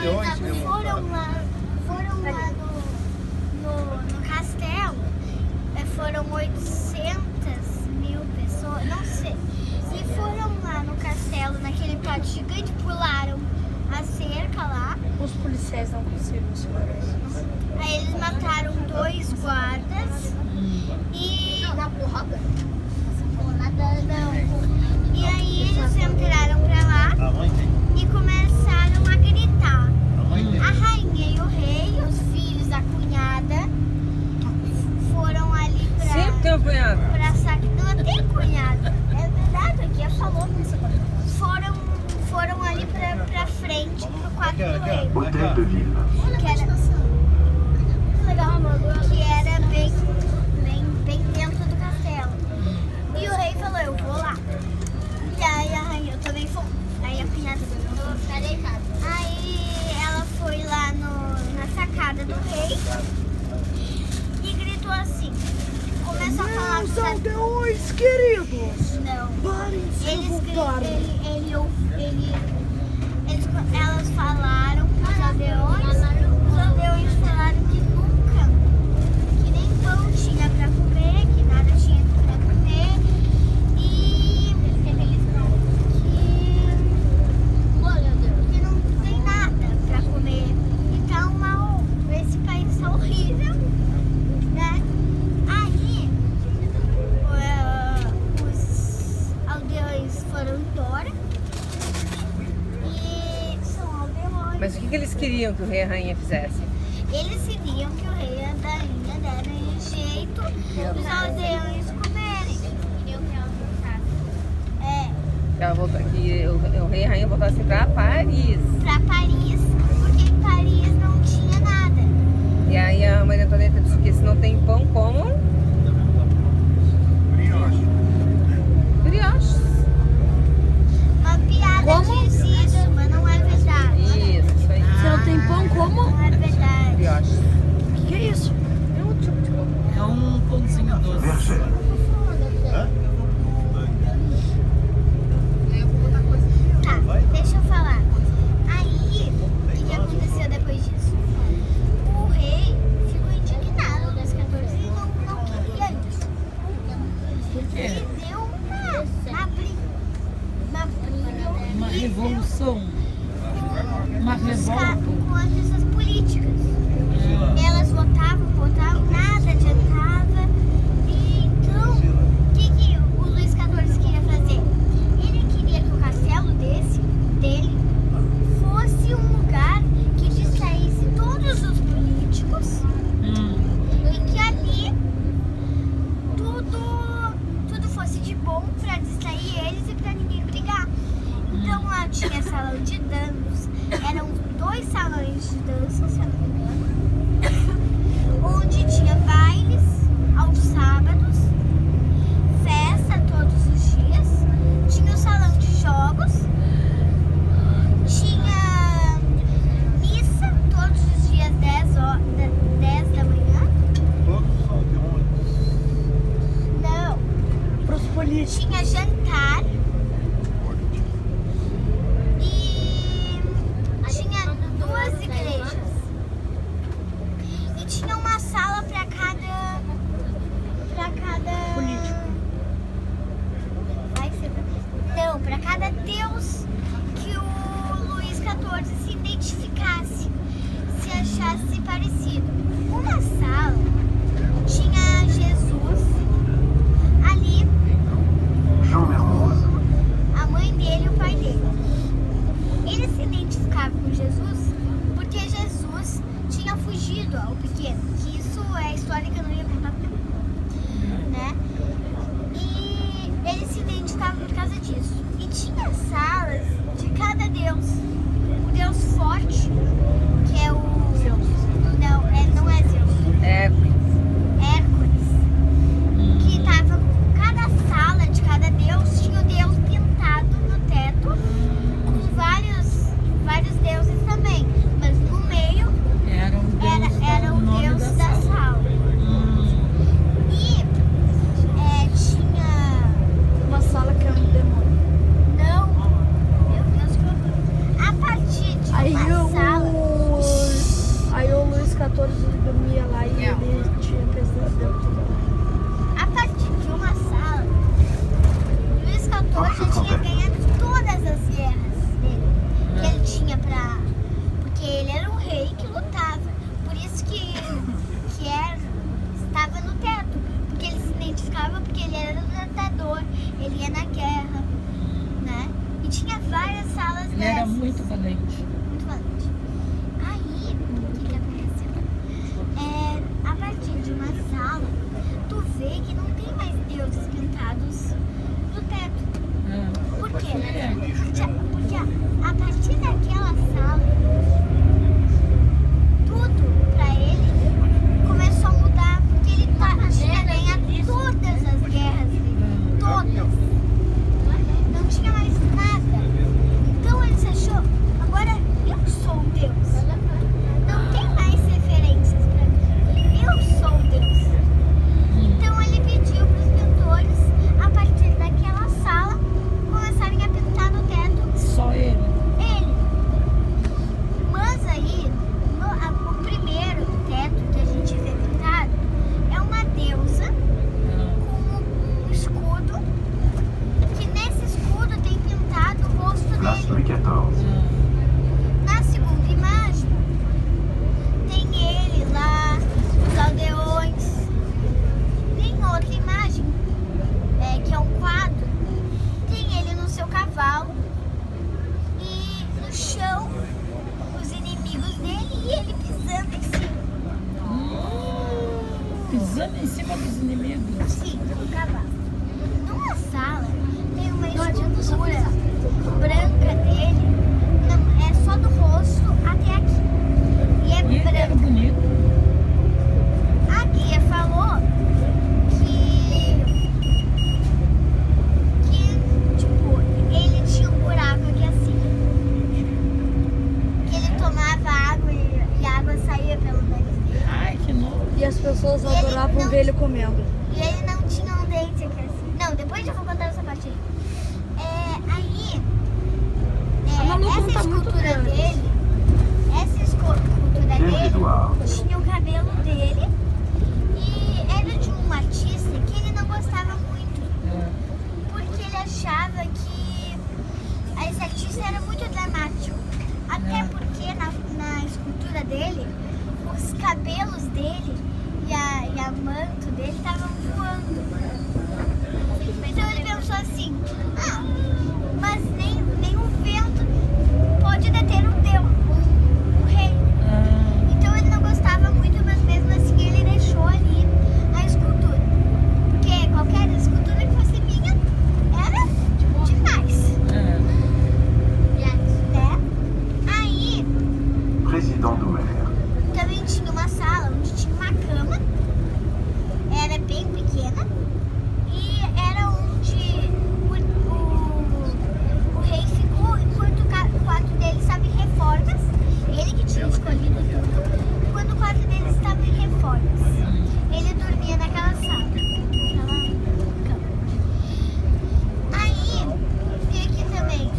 aldeões mesmo. Foram lá no castelo. Foram 800.000 pessoas, não sei. E foram lá no castelo, naquele prédio gigante, pularam a cerca lá. Os policiais não conseguiram segurar. Aí eles mataram 2 guardas e... Na porrada? Não. E aí eles entraram pra lá A mãe tem. e começaram a gritar. A mãe tem. A rainha e o rei, os filhos, a cunhada, foram ali Sempre tem um cunhado. pra não tem cunhada. É verdade, aqui é falou. Foram ali pra frente, pro quarto do rei. Que era bem dentro do castelo. E o rei falou, eu vou lá. E aí a rainha, eu também fui. Aí a cunhada Aí ela foi lá na sacada do rei e gritou assim. Começou a falar com os aldeões queridos! Não. Parem de se revoltar! Elas falaram com os aldeões falaram que nunca, que nem pão tinha pra comer, que nada tinha pra comer e que não tem nada pra comer. Então esse país tá horrível, né? Aí os aldeões foram embora. Mas o que eles queriam que o rei e a rainha fizessem? Eles queriam que o rei e a rainha deram jeito os aldeões comerem. Queriam que ela voltasse. Que o rei e a rainha voltassem pra Paris. Pra Paris, porque em Paris não tinha nada. E aí a Maria Antonieta disse que se não tem pão, como? Brioches. Uma piada diz isso, mas não é verdade. Isso aí. Se não tem pão, como? Não é verdade. Brioches. O que é isso? É um tipo de pão. É um pãozinho doce. Hã? Tá, deixa eu falar. Aí, o que aconteceu depois disso? O rei ficou indignado das 14 e não queria isso. Por quê? Ele deu Uma revolução. Uma revolta. com as pessoas políticas. Elas votavam, nada adiantava. E então, o que o Luís XIV queria fazer? Ele queria que o castelo dele fosse um lugar que distraísse todos os políticos e que ali tudo fosse de bom para distrair eles e para ninguém brigar. Então lá tinha salão de dança, eram 2 salões de dança, se eu não me engano, onde tinha bailes aos sábados, festa todos os dias, tinha o salão de jogos, tinha missa todos os dias 10 da manhã. Todos os aldeões. Não, Para os políticos. tinha jantar. E tinha 2 igrejas. E tinha uma sala para cada Político. Não, para cada deus que o Luís XIV se identificasse, se achasse parecido. Uma sala tinha Jesus ali, a mãe dele e o pai dele. Ele se identificava com Jesus porque Jesus tinha fugido ao pequeno, que isso é história que eu não ia contar pra ele, né? E ele se identificava por causa disso. E tinha salas de cada deus. O deus forte, que é o... Não é Zeus. Hércules. Que tava... Cada sala de cada deus tinha o deus pintado no teto, com vários deuses também. Mas no meio Era o era o nome deus da sala. sala. Ele era muito valente. Muito valente. Aí, o que aconteceu? A partir de uma sala, tu vê que não tem mais deuses pintados no teto. Por quê? Porque a partir daquela sala, tudo pra ele começou a mudar, porque ele tinha ganhado todas as guerras dele. Todas. Não tinha mais nada. Então ele se achou, agora eu sou Deus. Não tem mais referências pra mim. Eu sou Deus. Então ele pediu para os pintores, a partir daquela sala, começarem a pintar no teto Só ele. ele. Mas aí, o primeiro teto que a gente vê pintado é uma deusa com um escudo, que nesse escudo tem pintado o rosto dele. Na segunda imagem, tem ele lá, os aldeões. Tem outra imagem, que é um quadro, tem ele no seu cavalo e no chão os inimigos dele e ele pisando em cima. Pisando em cima dos inimigos. Sim, no cavalo. Numa sala tem uma escultura branca dele, não, é só do rosto até aqui. E é E ele era branca. bonito. A guia falou que tipo, ele tinha um buraco aqui assim. Que ele tomava água e a água saía pelo nariz dele. Ai, que nojo. E as pessoas E ele adoravam não- ver ele comendo. E ele não tinha um dente aqui assim. Não, depois eu vou contar essa parte aí. Aí, A Malu essa conta muito escultura bem. dele, tinha o cabelo dele e era de um artista que ele não gostava muito, porque ele achava que esse artista era muito dramático. Até porque na escultura dele, os cabelos dele e a manto dele estavam voando. Então ele pensou assim, mas nem o vento pode deter um deus, um rei. Então ele não gostava muito, mas mesmo assim ele deixou ali a escultura. Porque qualquer escultura que fosse minha era demais. Né? Aí Président Doumer. também tinha uma sala onde tinha uma cama, era bem pequena, e era onde o rei ficou enquanto o quarto dele estava em reformas. Ele que tinha escolhido tudo. Quando o quarto dele estava em reformas, ele dormia naquela sala, naquela cama. Aí, tem aqui também,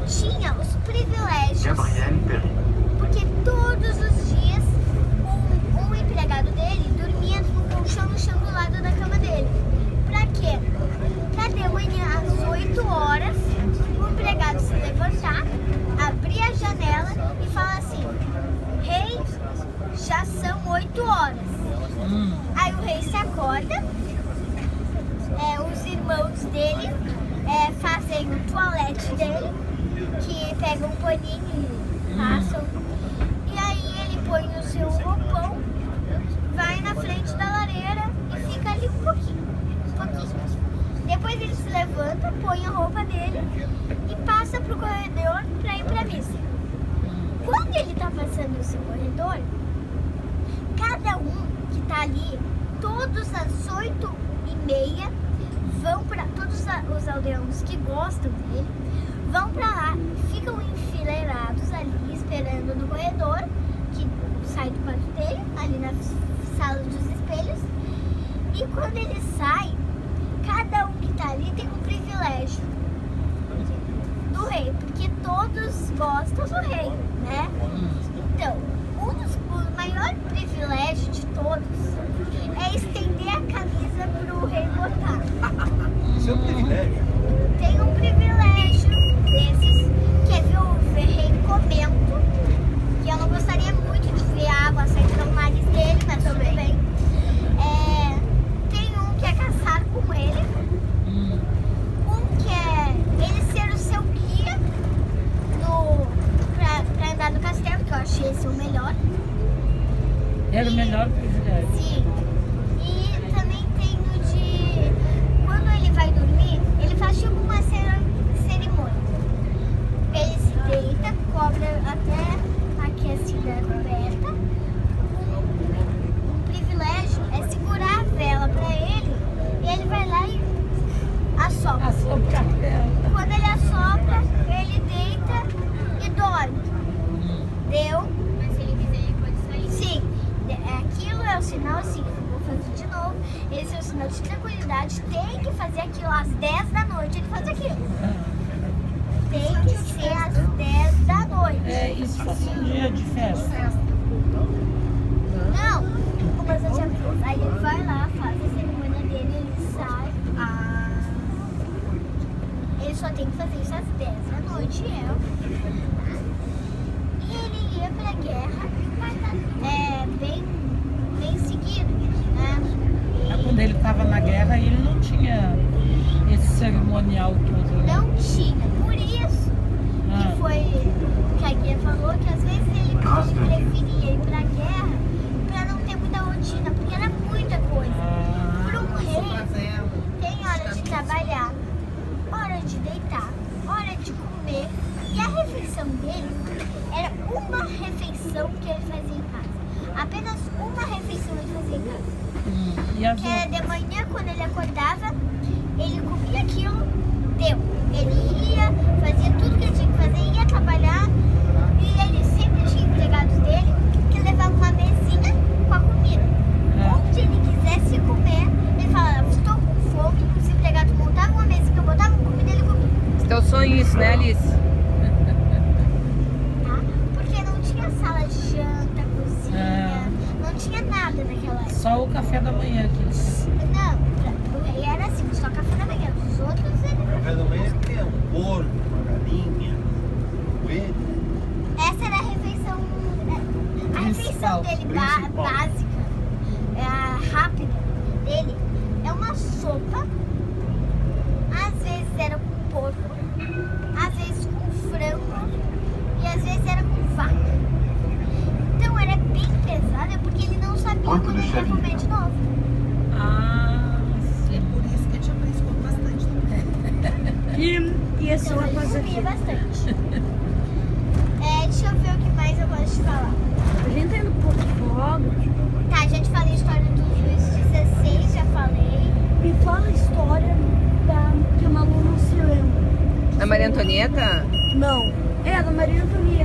tinha os privilégios. Gabriel Perry. Porque todos os dias um empregado dele dormia no colchão no chão do lado da cama dele. Pra quê? Pra de manhã às 8 horas o empregado se levantar, abrir a janela e falar assim: rei, já são 8 horas. Aí o rei se acorda, os irmãos dele fazem o toalete dele, que pegam um paninho e passam. E aí ele põe o seu roupão, vai na frente da lareira e fica ali um pouquinho. Depois ele se levanta, põe a roupa dele e passa pro corredor pra ir pra missa. Quando ele tá passando esse corredor, cada um que tá ali, todos às 8h30, vão pra. Todos os aldeões que gostam dele vão pra lá, ficam enfileirados ali, esperando no corredor, que sai do quarto dele, ali na sala dos espelhos. E quando ele sai, cada um que tá ali tem um privilégio do rei, porque todos gostam do rei, né? Então, o maior privilégio de todos é estender a camisa pro rei botar. Isso é um privilégio. Tem um privilégio desses, que é ver o rei comendo, que eu não gostaria muito de ver a água sair pelo nariz dele, mas tudo bem. Tem um que é caçar com ele, um que é ele ser o seu guia Era o melhor privilégio. Sim. E também tem o de... Quando ele vai dormir, ele faz tipo uma cerimônia. Ele se deita, cobra até aqui assim da coberta. Um privilégio é segurar a vela pra ele e ele vai lá e assopra. Assopra a vela. Quando ele assopra, ele deita e dorme. Deu? Mas se ele quiser, ele pode sair. Sim. Aquilo é o sinal, assim, eu vou fazer de novo. Esse é o sinal de tranquilidade. Tem que fazer aquilo às 10 da noite. Ele faz aquilo. Tem que ser às 10 da noite. É, isso fosse um dia de festa. Não, mas eu tinha visto. Aí ele vai lá, faz a cerimônia dele, ele sai. Ele só tem que fazer isso às 10 da noite. E ele ia pra guerra bem seguido, né? Mas quando ele estava na guerra, ele não tinha esse cerimonial todo. Né? Não tinha. Por isso que foi que a guia falou que às vezes ele preferia ir pra guerra pra não ter muita rotina, porque era muita coisa. Para um rei tem hora de trabalhar, hora de deitar, hora de comer. E a refeição dele era uma refeição que ele fazia em casa. Apenas uma refeição ele fazia em casa. E as Que era de manhã, quando ele acordava, ele comia aquilo, deu. Ele ia, fazia tudo que ele tinha que fazer, ia trabalhar. E ele sempre tinha empregados dele que levavam uma mesinha com a comida. Onde ele quisesse comer, ele falava, estou com fome. Os empregados montavam uma mesinha, botavam comida e ele comia. Teu sonho isso, né, Alice? Tá? Porque não tinha sala de janta, cozinha, não tinha nada naquela época. Só o café da manhã que eles... Não, o rei era assim, só café da manhã. Os outros ele... Café da manhã que é um porco, uma galinha, um coelho. Essa era a refeição. A refeição Principal. dele Principal. básica, a rápida dele, é uma sopa. Às vezes era com porco, às vezes com frango e às vezes era com vaca. Então era bem pesada porque ele não sabia Porco quando de ele ia Xavier. comer de novo. sim. Por isso que a tia Maria come bastante. E esse Então ele comia bastante. Deixa eu ver o que mais eu gosto de falar. A gente tá indo pro Porto Fogo. Tá, já te falei a história do Luiz 16, já falei. Me fala a história que a Malu não se lembra. A Maria Antonieta? Não. É, da Maria Antonieta.